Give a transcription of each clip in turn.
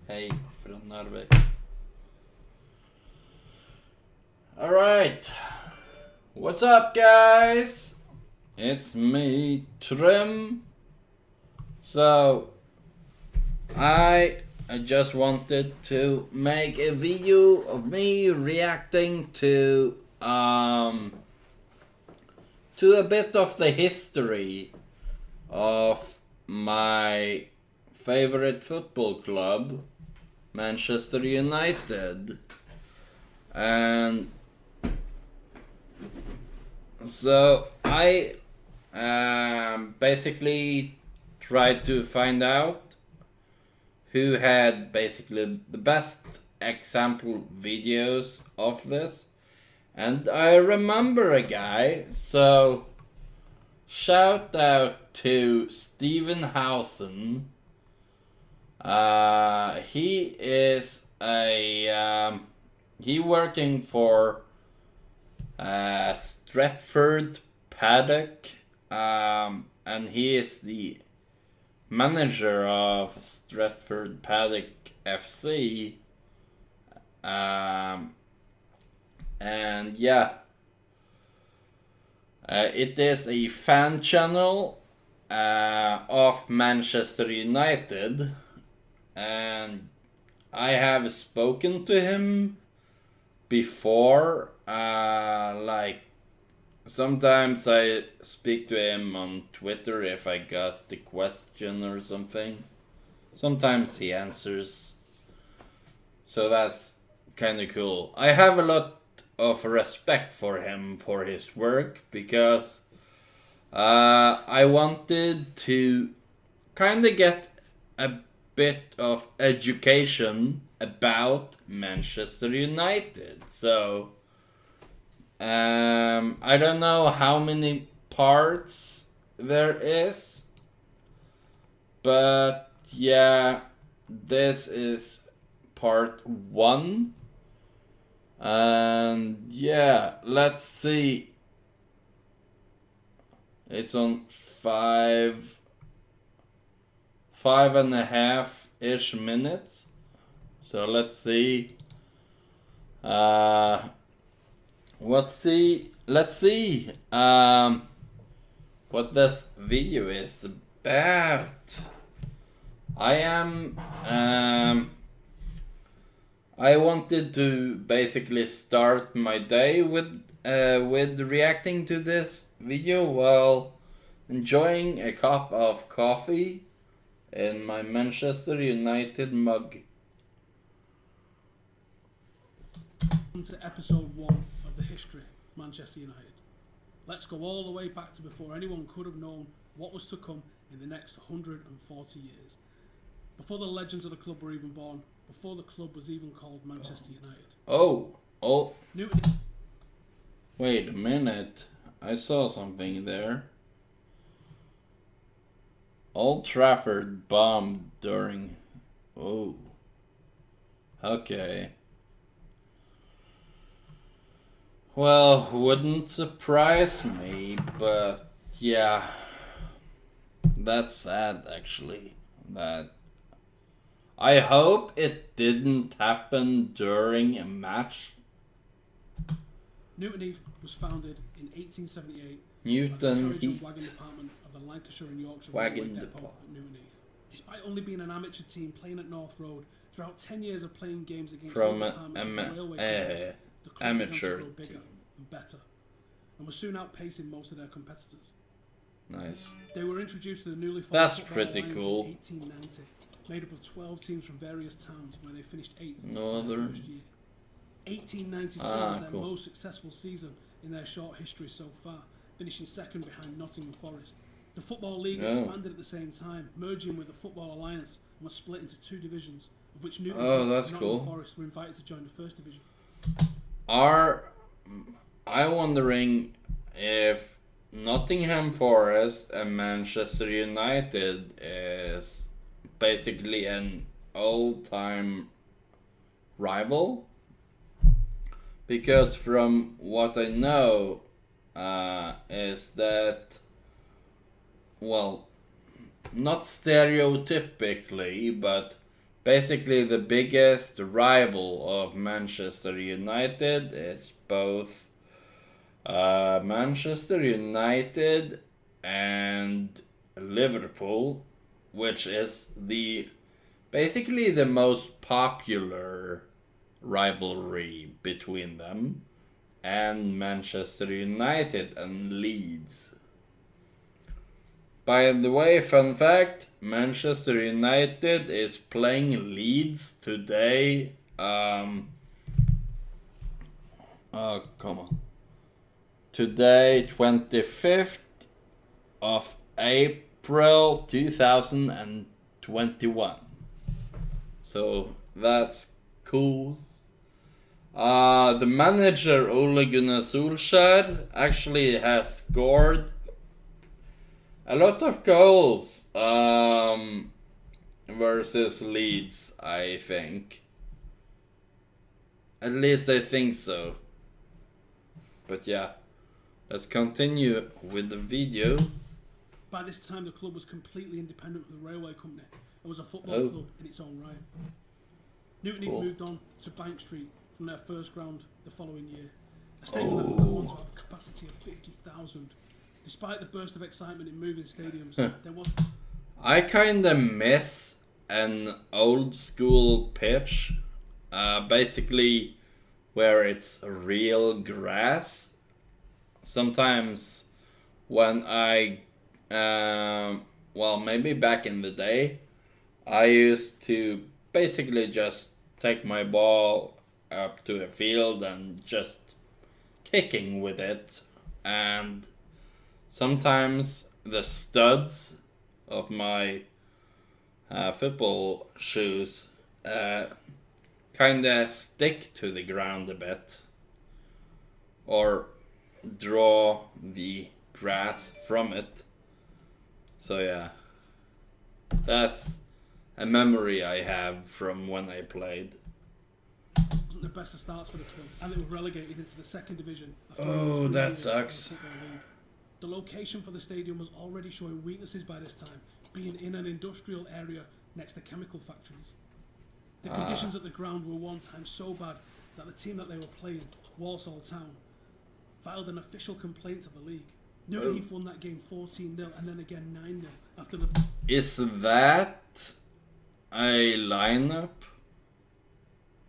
Hej från Norrvik. Alright. What's up, guys? It's me, Trim. So, I just wanted to make a video of me reacting to a bit of the history of my favorite football club, Manchester United. And so I basically tried to find out who had basically the best example videos of this. And I remember a guy, so shout out to Stephen Howson. He is he working for Stretford Paddock, and he is the manager of Stretford Paddock FC. And yeah, it is a fan channel of Manchester United, and I have spoken to him before. Like sometimes I speak to him on Twitter if I got the question or something. Sometimes he answers, so that's kind of cool. I have a lot of respect for him for his work, because I wanted to kind of get a bit of education about Manchester United. So I don't know how many parts there is, but yeah, this is part 1. And yeah, let's see. It's on 5.5-ish minutes. So let's see. Let's see what this video is about. I wanted to basically start my day with reacting to this video while enjoying a cup of coffee in my Manchester United mug. To episode 1 of the history of Manchester United. Let's go all the way back to before anyone could have known what was to come in the next 140 years. Before the legends of the club were even born, before the club was even called Manchester United. Oh. Newton. Wait a minute. I saw something there. Old Trafford bombed during... Oh. Okay. Well, wouldn't surprise me, but yeah. That's sad, actually. That... I hope it didn't happen during a match. Newton Heath was founded in 1878 Newton as the Heath. wagon department of the Lancashire and Yorkshire Wagon Railway Depot department. at Newton Heath. Despite only being an amateur team playing at North Road, throughout 10 years of playing games against From all departments of the railway company, the club amateur began to grow bigger team. and better, and was soon outpacing most of their competitors. Nice. They were introduced to the newly formed That's Football pretty Alliance cool. in 1890, made up of 12 teams from various towns, where they finished 8th in their Northern. first year. 1892 was their cool. most successful season in their short history so far, finishing second behind Nottingham Forest. The Football League expanded at the same time, merging with the Football Alliance, and was split into 2 divisions, of which Newton and Nottingham cool. Forest were invited to join the first division. I'm wondering if Nottingham Forest and Manchester United is basically an old-time rival, because from what I know is that, well, not stereotypically, but basically the biggest rival of Manchester United is both Manchester United and Liverpool, which is basically the most popular rivalry between them, and Manchester United and Leeds. By the way, fun fact, Manchester United is playing Leeds today. Oh, come on. Today, 25th of April 2021. So that's cool. The manager Ole Gunnar Solskjaer actually has scored a lot of goals versus Leeds, I think. At least I think so. But yeah, let's continue with the video. By this time, the club was completely independent of the railway company. It was a football club in its own right. Newton Heath moved on to Bank Street from their first ground the following year. A stadium that would go on to have a capacity of 50,000. Despite the burst of excitement in moving stadiums, there was... I kinda miss an old school pitch, basically where it's real grass. Sometimes when maybe back in the day, I used to basically just take my ball up to a field and just kicking with it, and sometimes the studs of my football shoes kinda stick to the ground a bit, or draw the grass from it. So yeah, that's a memory I have from when I played. Wasn't the best of starts for the club, and they were relegated into the second division. Oh, that sucks. The location for the stadium was already showing weaknesses by this time, being in an industrial area next to chemical factories. The conditions at the ground were one time so bad that the team that they were playing, Walsall Town, filed an official complaint to the league. Newton Heath won that game 14-0 and then again 9-0 after the... Is that a lineup?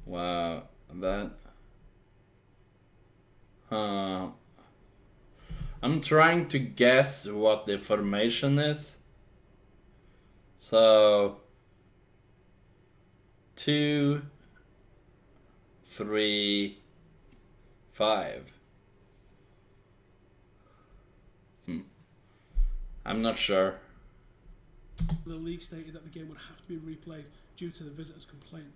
Wow, that... I'm trying to guess what the formation is. So 2, 3, 5. I'm not sure. The league stated that the game would have to be replayed due to the visitors' complaint.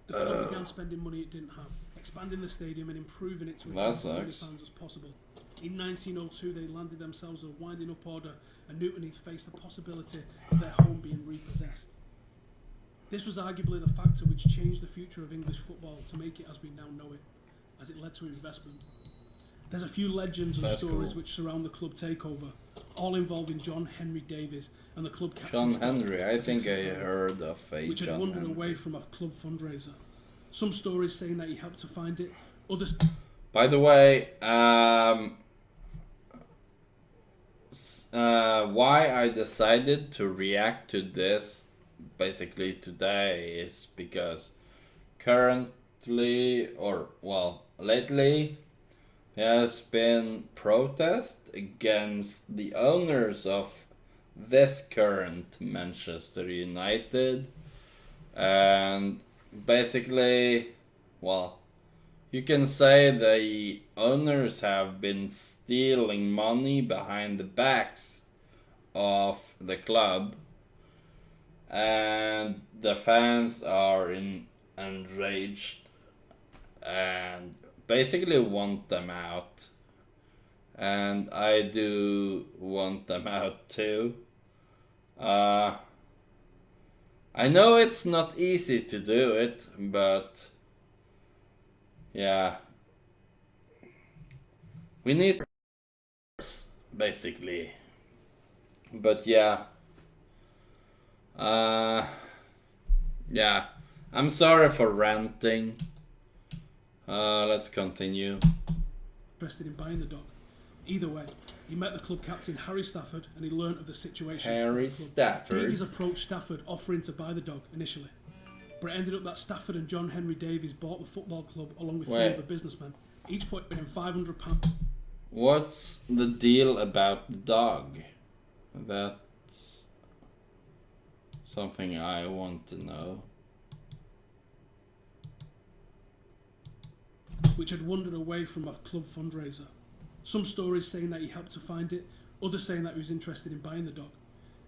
The club began spending money it didn't have, expanding the stadium and improving it to attract as many fans as possible. In 1902, they landed themselves a winding up order, and Newton Heath faced the possibility of their home being repossessed. This was arguably the factor which changed the future of English football to make it as we now know it, as it led to investment. There's a few legends and stories which surround the club takeover, all involving John Henry Davies and the club captain. John Henry, I think I heard of a which had wandered away from a club fundraiser. Some stories saying that he helped to find it. Others. By the way, why I decided to react to this basically today is because currently, or well, lately, there has been protest against the owners of this current Manchester United, and basically, well, you can say the owners have been stealing money behind the backs of the club, and the fans are enraged and basically want them out. And I do want them out too. I know it's not easy to do it, but yeah, we need basically. But yeah, yeah, I'm sorry for ranting. Let's continue. Interested in buying the dog. Either way, he met the club captain Harry Stafford and he learnt of the situation. Harry Stafford. Davies approached Stafford offering to buy the dog initially, but it ended up that Stafford and John Henry Davies bought the football club along with three other businessmen, each putting in £500. What's the deal about the dog? That's something I want to know. Which had wandered away from a club fundraiser. Some stories saying that he helped to find it, others saying that he was interested in buying the dog.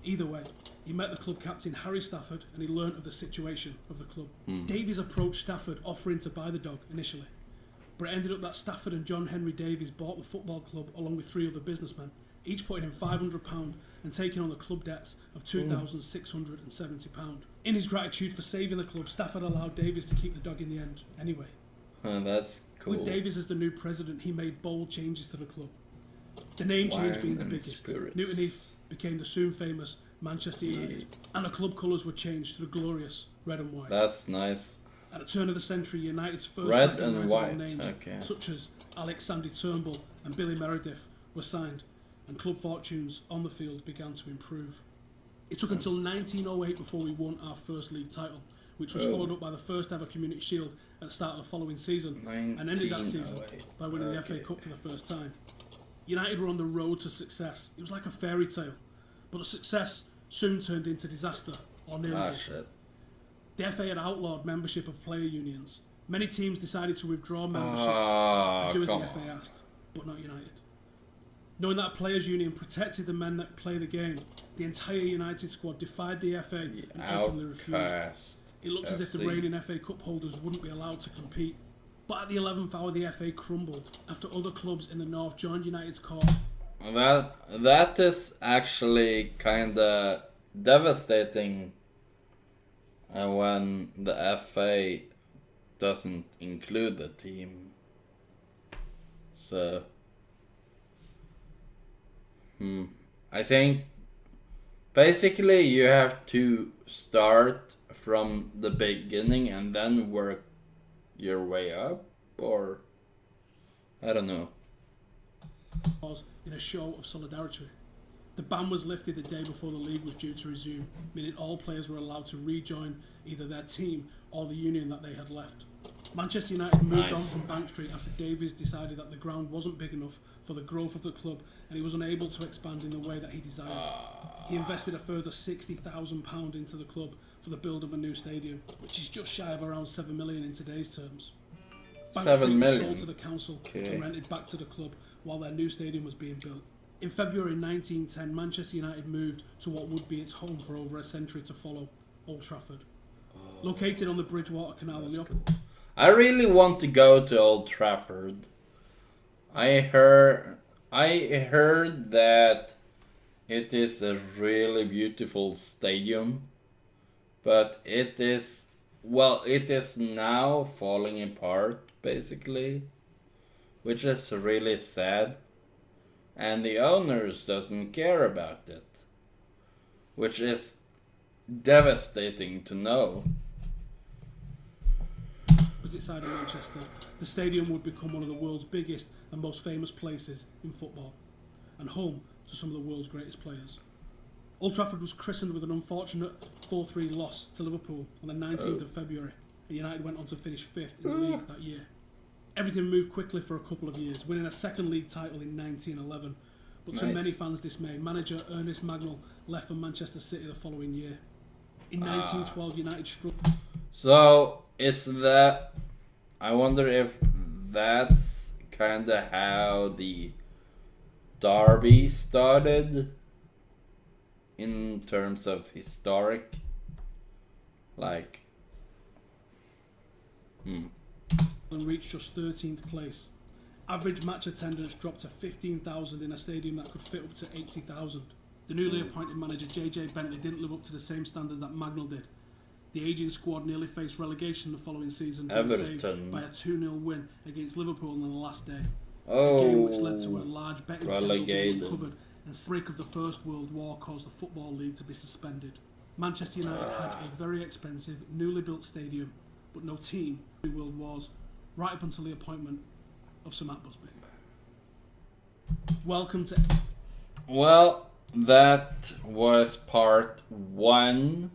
Either way, he met the club captain Harry Stafford and he learnt of the situation of the club. Davies approached Stafford offering to buy the dog initially, but it ended up that Stafford and John Henry Davies bought the football club along with three other businessmen, each putting in £500 and taking on the club debts of £2,670. In his gratitude for saving the club, Stafford allowed Davies to keep the dog in the end anyway. That's cool. With Davies as the new president, he made bold changes to the club. The name change being the biggest. Spirits. Newton Heath became the soon famous Manchester United, and the club colours were changed to the glorious red and white. That's nice. At the turn of the century, United's first Red and recognisable white, names, such as Alexander Turnbull and Billy Meredith, were signed, and club fortunes on the field began to improve. It took until 1908 before we won our first league title, which was followed up by the first ever Community Shield at the start of the following season, and ended that season by winning the FA Cup for the first time. United were on the road to success. It was like a fairy tale, but the success soon turned into disaster, or nearly did. Shit. The FA had outlawed membership of player unions. Many teams decided to withdraw memberships and do as the FA asked, but not United. Knowing that a players' union protected the men that play the game, the entire United squad defied the FA and openly refused. It looked as if the reigning FA Cup holders wouldn't be allowed to compete. But at the 11th hour, the FA crumbled after other clubs in the north joined United's cause. That is actually kinda devastating when the FA doesn't include the team. So, I think basically you have to start from the beginning and then work your way up, or I don't know. In a show of solidarity. The ban was lifted the day before the league was due to resume, meaning all players were allowed to rejoin either their team or the union that they had left. Manchester United moved on from Bank Street after Davies decided that the ground wasn't big enough for the growth of the club and he was unable to expand in the way that he desired. He invested a further £60,000 into the club for the build of a new stadium, which is just shy of around 7 million in today's terms. Bank 7 Street million. was sold to the council and rented back to the club while their new stadium was being built. In February 1910, Manchester United moved to what would be its home for over a century to follow, Old Trafford. Located on the Bridgewater Canal in the I really want to go to Old Trafford. I heard that it is a really beautiful stadium, but it is now falling apart basically, which is really sad. And the owners doesn't care about it, which is devastating to know. Opposite side of Manchester, the stadium would become one of the world's biggest and most famous places in football, and home to some of the world's greatest players. Old Trafford was christened with an unfortunate 4-3 loss to Liverpool on the 19th of February, and United went on to finish 5th in the league that year. Everything moved quickly for a couple of years, winning a second league title in 1911, but to many fans' dismay, manager Ernest Magnell left for Manchester City the following year. In 1912, United struggled. So, I wonder if that's kinda how the derby started in terms of historic, like, and reached just 13th place. Average match attendance dropped to 15,000 in a stadium that could fit up to 80,000. The newly appointed manager JJ Bentley didn't live up to the same standard that Magnell did. The ageing squad nearly faced relegation the following season, being saved by a 2-0 win against Liverpool on the last day. A game which led to a large betting scandal being uncovered, and the outbreak of the First World War caused the Football League to be suspended. Manchester United had a very expensive, newly built stadium, but no team in the World Wars, right up until the appointment of Sir Matt Busby. Welcome to... Well, that was part 1.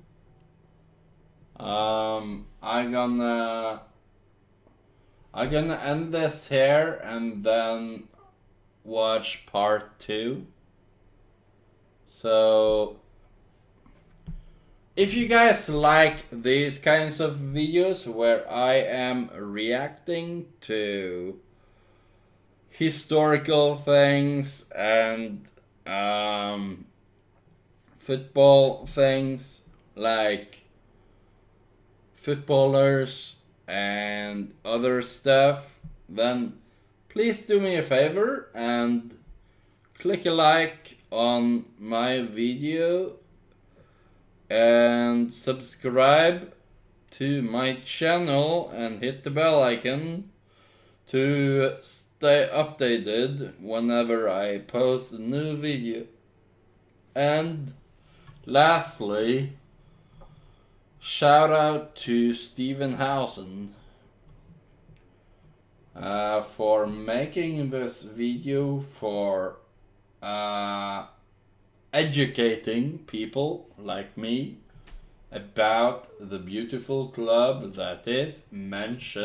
I'm gonna end this here and then watch part 2. So if you guys like these kinds of videos where I am reacting to historical things and football things, like footballers and other stuff, then please do me a favor and click a like on my video and subscribe to my channel and hit the bell icon to stay updated whenever I post a new video. And lastly, shout out to Howson for making this video, for educating people like me about the beautiful club that is Manchester.